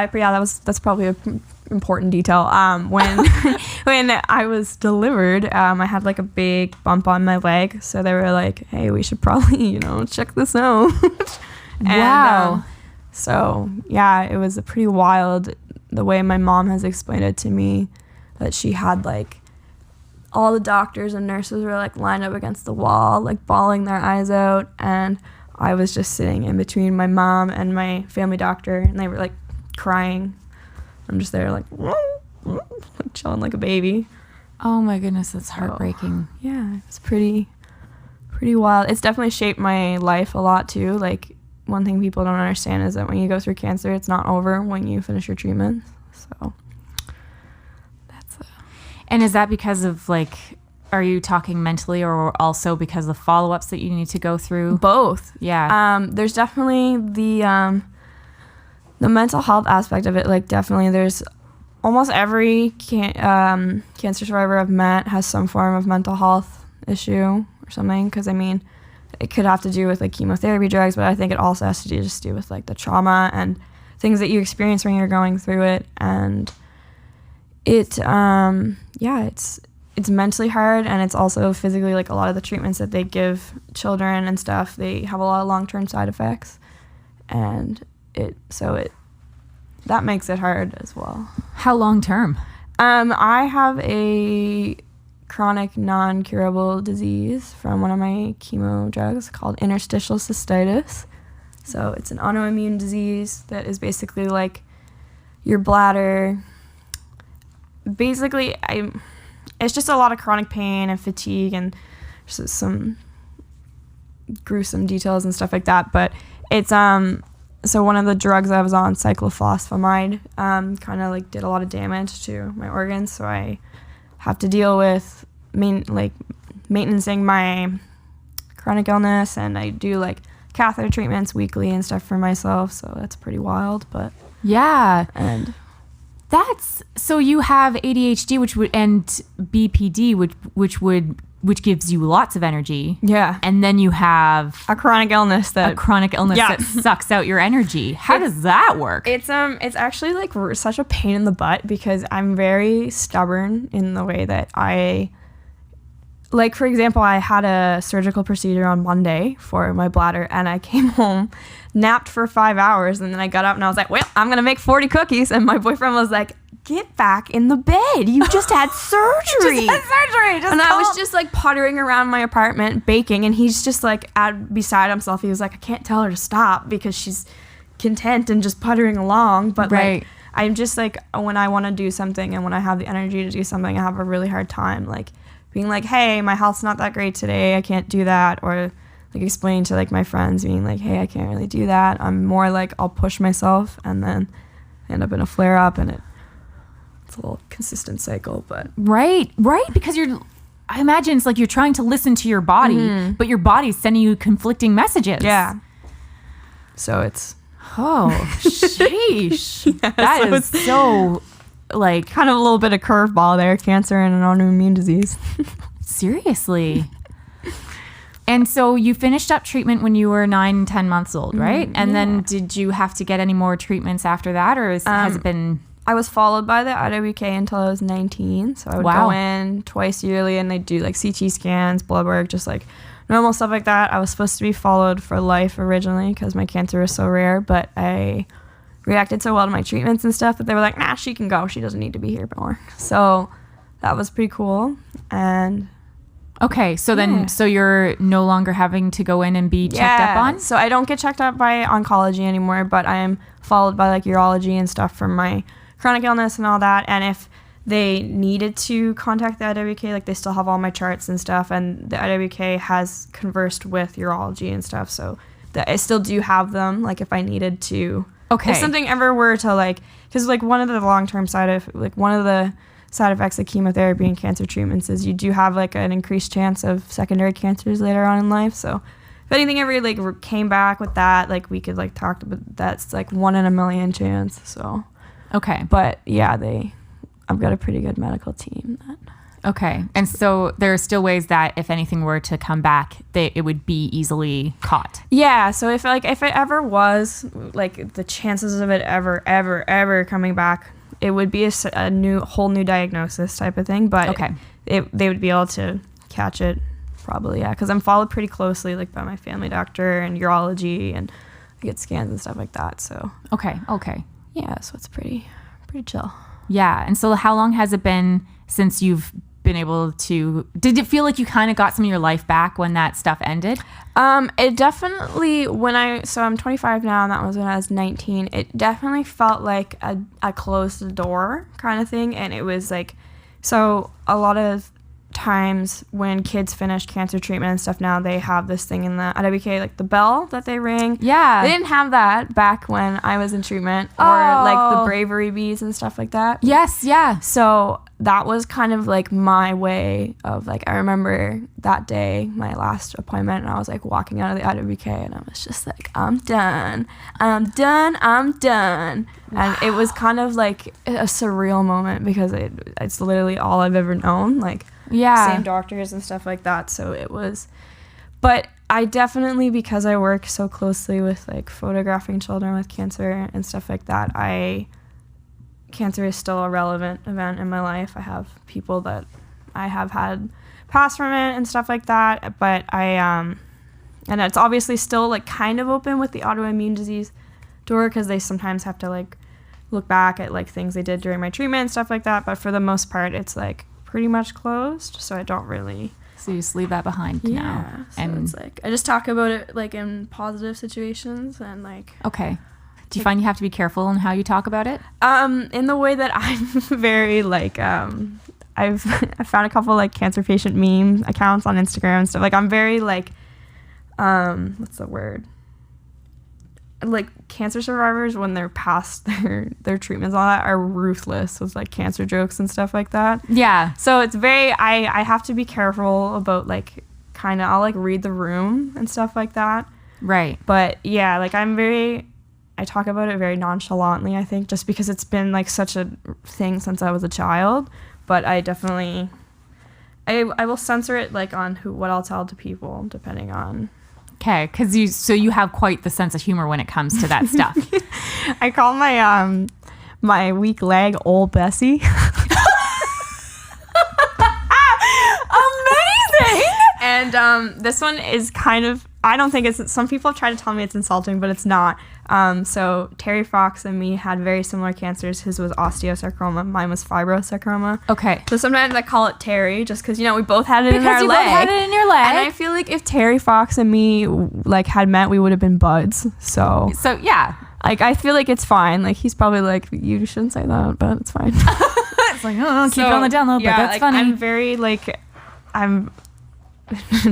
that's probably an important detail. When I was delivered, I had like a big bump on my leg, so they were like, "Hey, we should probably, check this out." Wow. So yeah, it was a pretty wild, the way my mom has explained it to me, that she had like all the doctors and nurses were like lined up against the wall, like bawling their eyes out, and I was just sitting in between my mom and my family doctor, and they were like crying. I'm just there like chilling like a baby. Oh my goodness, that's heartbreaking. Yeah, it's pretty wild. It's definitely shaped my life a lot too. Like, one thing people don't understand is that when you go through cancer, it's not over when you finish your treatment. So that's And is that because of like, are you talking mentally or also because of the follow-ups that you need to go through? both. Yeah. There's definitely the mental health aspect of it. Like, definitely there's almost every cancer survivor I've met has some form of mental health issue or something. Because I mean, it could have to do with like chemotherapy drugs, but I think it also has to do with like the trauma and things that you experience when you're going through it. And it's mentally hard, and it's also physically, like a lot of the treatments that they give children and stuff, they have a lot of long-term side effects, and that makes it hard as well. How long term? I have a chronic non-curable disease from one of my chemo drugs called interstitial cystitis. So it's an autoimmune disease that is basically like your bladder. Basically, it's just a lot of chronic pain and fatigue and just some gruesome details and stuff like that. But it's so one of the drugs I was on, cyclophosphamide, kind of like did a lot of damage to my organs. So I have to deal with maintaining my chronic illness, and I do like catheter treatments weekly and stuff for myself. So that's pretty wild, but yeah. And that's so you have ADHD, and BPD, which gives you lots of energy. Yeah. And then you have a chronic illness that sucks out your energy. How does that work? It's actually like such a pain in the butt, because I'm very stubborn in the way that like, for example, I had a surgical procedure on Monday for my bladder, and I came home, napped for 5 hours, and then I got up and I was like, well, I'm going to make 40 cookies. And my boyfriend was like, get back in the bed. You just had surgery. I was just like puttering around my apartment baking, and he's just like beside himself. He was like, I can't tell her to stop because she's content and just puttering along. But right. Like, I'm just like, when I want to do something and when I have the energy to do something, I have a really hard time like being like, hey, my health's not that great today, I can't do that. Or like explaining to like my friends, being like, hey, I can't really do that. I'm more like, I'll push myself and then end up in a flare up, and it's a little consistent cycle. But right, because I imagine it's like you're trying to listen to your body, but your body's sending you conflicting messages. Yeah. So it's sheesh. Yeah, that is so like kind of a little bit of curveball there, cancer and an autoimmune disease. Seriously. And so you finished up treatment when you were 9-10 months old, right? And then did you have to get any more treatments after that, or has it been? I was followed by the IWK until I was 19. So I would go in twice yearly, and they'd do like CT scans, blood work, just like normal stuff like that. I was supposed to be followed for life originally because my cancer was so rare, but I reacted so well to my treatments and stuff that they were like, nah, she can go. She doesn't need to be here more. So that was pretty cool. And okay, so then, so you're no longer having to go in and be checked up on? So I don't get checked up by oncology anymore, but I am followed by like urology and stuff for my chronic illness and all that. And if they needed to contact the IWK, like they still have all my charts and stuff, and the IWK has conversed with urology and stuff, so that I still do have them, like if I needed to. Okay. If something ever were to like, because like one of the long-term side effects of chemotherapy and cancer treatments is you do have like an increased chance of secondary cancers later on in life. So if anything ever like came back with that, like we could like talk about that's like 1 in a million chance. So okay, but yeah, I've got a pretty good medical team. Okay, and so there are still ways that if anything were to come back, it would be easily caught. Yeah, so if it ever was like the chances of it ever coming back, it would be a whole new diagnosis type of thing. But okay, they would be able to catch it probably, yeah, because I'm followed pretty closely like by my family doctor and urology, and I get scans and stuff like that. So okay, yeah, so it's pretty chill. Yeah, and so how long has it been since you've been able to, did it feel like you kind of got some of your life back when that stuff ended? It definitely, so I'm 25 now, and that was when I was 19, it definitely felt like a closed door kind of thing. And it was like, so a lot of times when kids finish cancer treatment and stuff now, they have this thing in the IWK, like the bell that they ring. Yeah. They didn't have that back when I was in treatment, or like the bravery beads and stuff like that. Yes, yeah. So that was kind of like my way of like, I remember that day, my last appointment, and I was like walking out of the IWK and I was just like, I'm done. Wow. And it was kind of like a surreal moment because it's literally all I've ever known. Like, yeah, same doctors and stuff like that. So it was, but I definitely, because I work so closely with like photographing children with cancer and stuff like that, cancer is still a relevant event in my life. I have people that I have had pass from it and stuff like that, but and it's obviously still like kind of open with the autoimmune disease door, because they sometimes have to like look back at like things they did during my treatment and stuff like that, but for the most part it's like pretty much closed, so I don't really. So you just leave that behind now. So and it's like I just talk about it like in positive situations and like. Okay. Do you find you have to be careful in how you talk about it? In the way that I'm very like I found a couple like cancer patient meme accounts on Instagram and stuff. Like I'm very like what's the word? Like cancer survivors, when they're past their treatments, all that, are ruthless with like cancer jokes and stuff like that. Yeah. So it's very I have to be careful about like kind of, I'll like read the room and stuff like that. Right. But yeah, like I talk about it very nonchalantly, I think, just because it's been like such a thing since I was a child. But I definitely I will censor it like on what I'll tell to people depending on. Okay, because you have quite the sense of humor when it comes to that stuff. I call my my weak leg Old Bessie. Amazing! And this one is kind of, I don't think it's, some people have tried to tell me it's insulting, but it's not. So Terry Fox and me had very similar cancers. His was osteosarcoma. Mine was fibrosarcoma. Okay. So sometimes I call it Terry just because, we both had it in our leg. Because you both had it in your leg. And I feel like if Terry Fox and me like had met, we would have been buds. So yeah. Like, I feel like it's fine. Like, he's probably like, you shouldn't say that, but it's fine. It's like, keep it on the download, but that's like, funny. I'm very like,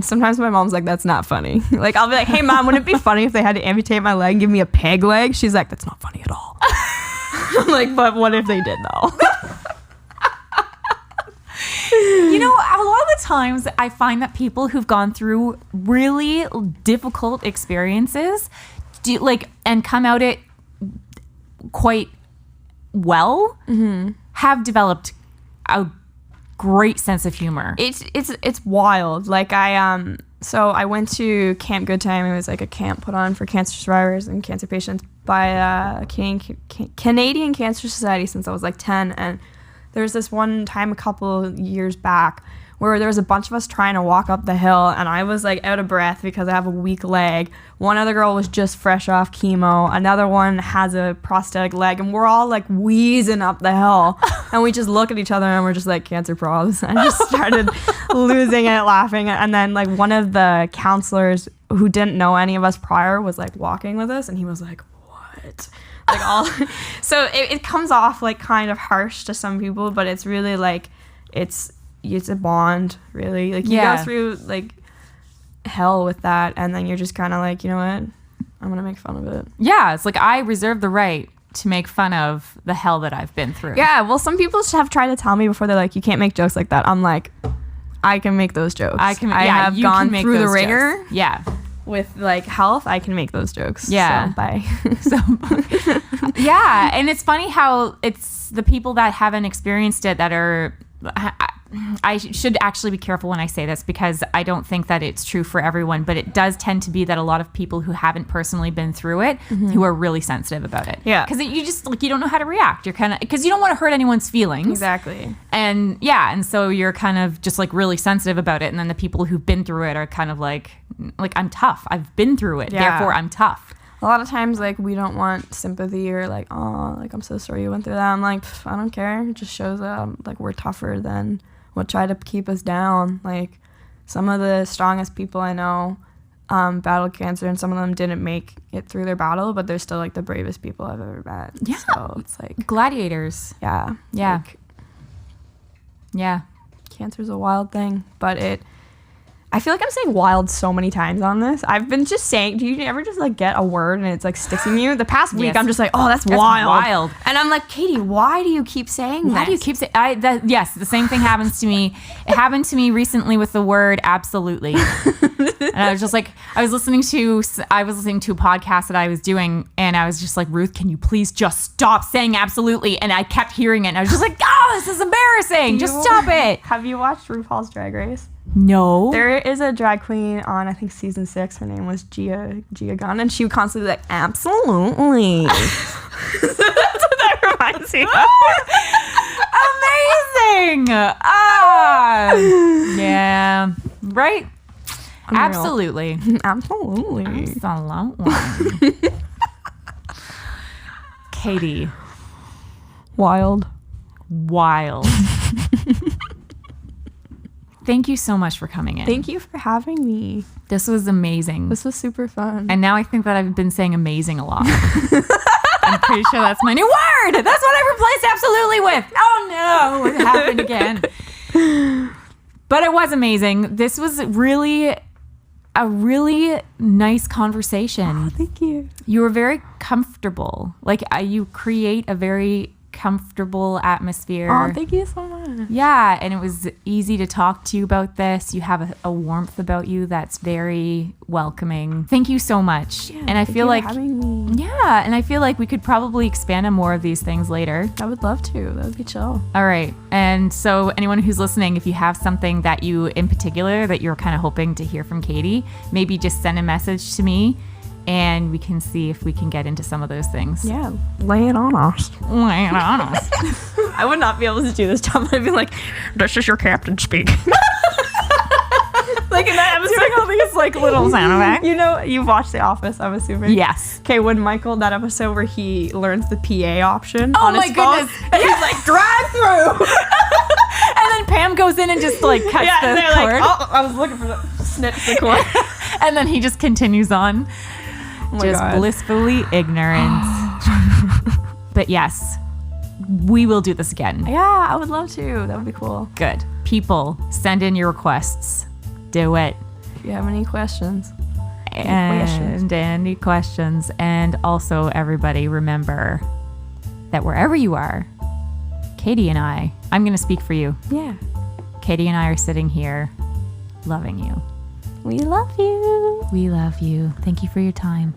sometimes my mom's like, that's not funny. Like, I'll be like, hey mom, wouldn't it be funny if they had to amputate my leg and give me a peg leg? She's like, that's not funny at all. I'm like, but what if they did though? A lot of the times I find that people who've gone through really difficult experiences and come out it quite well, have developed a great sense of humor. It's wild. Like so I went to Camp Good Time. It was like a camp put on for cancer survivors and cancer patients by Canadian Cancer Society since I was like 10. And there was this one time a couple years back where there was a bunch of us trying to walk up the hill, and I was like out of breath because I have a weak leg. One other girl was just fresh off chemo. Another one has a prosthetic leg, and we're all like wheezing up the hill. And we just look at each other and we're just like, cancer probs. And I just started losing it, laughing. And then like one of the counselors who didn't know any of us prior was like walking with us, and he was like, what? Like all, so it comes off like kind of harsh to some people, but it's really like, it's a bond, really. Like you go through like hell with that, and then you're just kind of like, you know what, I'm gonna make fun of it. Yeah, it's like I reserve the right to make fun of the hell that I've been through. Yeah, well, some people have tried to tell me before, they're like, you can't make jokes like that. I'm like, I can make those jokes. I have gone through the ringer. Jokes. Yeah. With like health, I can make those jokes. Yeah. So, bye. Yeah, and it's funny how it's the people that haven't experienced it that are. I should actually be careful when I say this, because I don't think that it's true for everyone, but it does tend to be that a lot of people who haven't personally been through it, who are really sensitive about it. Yeah. Because you just like, you don't know how to react. You're kind of, because you don't want to hurt anyone's feelings. Exactly. And yeah, and so you're kind of just like really sensitive about it. And then the people who've been through it are kind of like I'm tough. I've been through it. Yeah. Therefore I'm tough. A lot of times, like, we don't want sympathy or like, oh, like, I'm so sorry you went through that. I'm like, I don't care. It just shows that like we're tougher than what try to keep us down. Like, some of the strongest people I know battled cancer, and some of them didn't make it through their battle, but they're still like the bravest people I've ever met. Yeah. So it's like gladiators. Yeah. Yeah. Like, yeah. Cancer's a wild thing, but I feel like I'm saying wild so many times on this. I've been just saying, do you ever just like get a word and it's like sticks in you? The past week, Yes. I'm just like, oh, that's wild. And I'm like, Katie, why do you keep saying Why this? do you keep saying? Yes, the same thing happens to me. It happened to me recently with the word absolutely. And I was just like, I was listening to a podcast that I was doing, and I was just like, Ruth, can you please just stop saying absolutely? And I kept hearing it, and I was just like, oh, this is embarrassing. Just stop it. Have you watched RuPaul's Drag Race? No. There is a drag queen on, I think, season 6. Her name was Gia Gunn, and she would constantly be like, absolutely. That's what that reminds me of. Amazing. Yeah. Right? Unreal. Absolutely. Absolutely. Absolutely. Katie. Wild. Thank you so much for coming in. Thank you for having me. This was amazing. This was super fun. And now I think that I've been saying amazing a lot. I'm pretty sure that's my new word. That's what I replaced absolutely with. Oh no, it happened again. But it was amazing. This was really a really nice conversation. Oh, thank you. You were very comfortable. Like you create a very comfortable atmosphere. Oh, thank you so much. Yeah, and it was easy to talk to you about this. You have a warmth about you that's very welcoming. Thank you so much. Yeah, and I feel like having me. yeah, and I feel like we could probably expand on more of these things later. I would love to. That would be chill. All right. And so anyone who's listening, if you have something that you in particular that you're kind of hoping to hear from Katie, maybe just send a message to me and we can see if we can get into some of those things. Yeah, lay it on us. Lay it on us. I would not be able to do this job. I'd be like, this is your captain speak. Like in that episode, Doing all these like little sound effects. you know, you've watched The Office, I'm assuming. Yes. Okay, when Michael, that episode where he learns the PA option on my his phone, goodness. and he's like, drive through. And then Pam goes in and just like cuts Yeah, and the they're cord. like, oh, I was looking for the snips the cord. And then he just continues on. Oh my Just God. blissfully ignorant. But yes, we will do this again. Yeah, I would love to. That would be cool. Good. People, send in your requests. Do it. If you have any questions. And any questions. And also, everybody, remember that wherever you are, Katie and I'm going to speak for you. Yeah. Katie and I are sitting here loving you. We love you. We love you. Thank you for your time.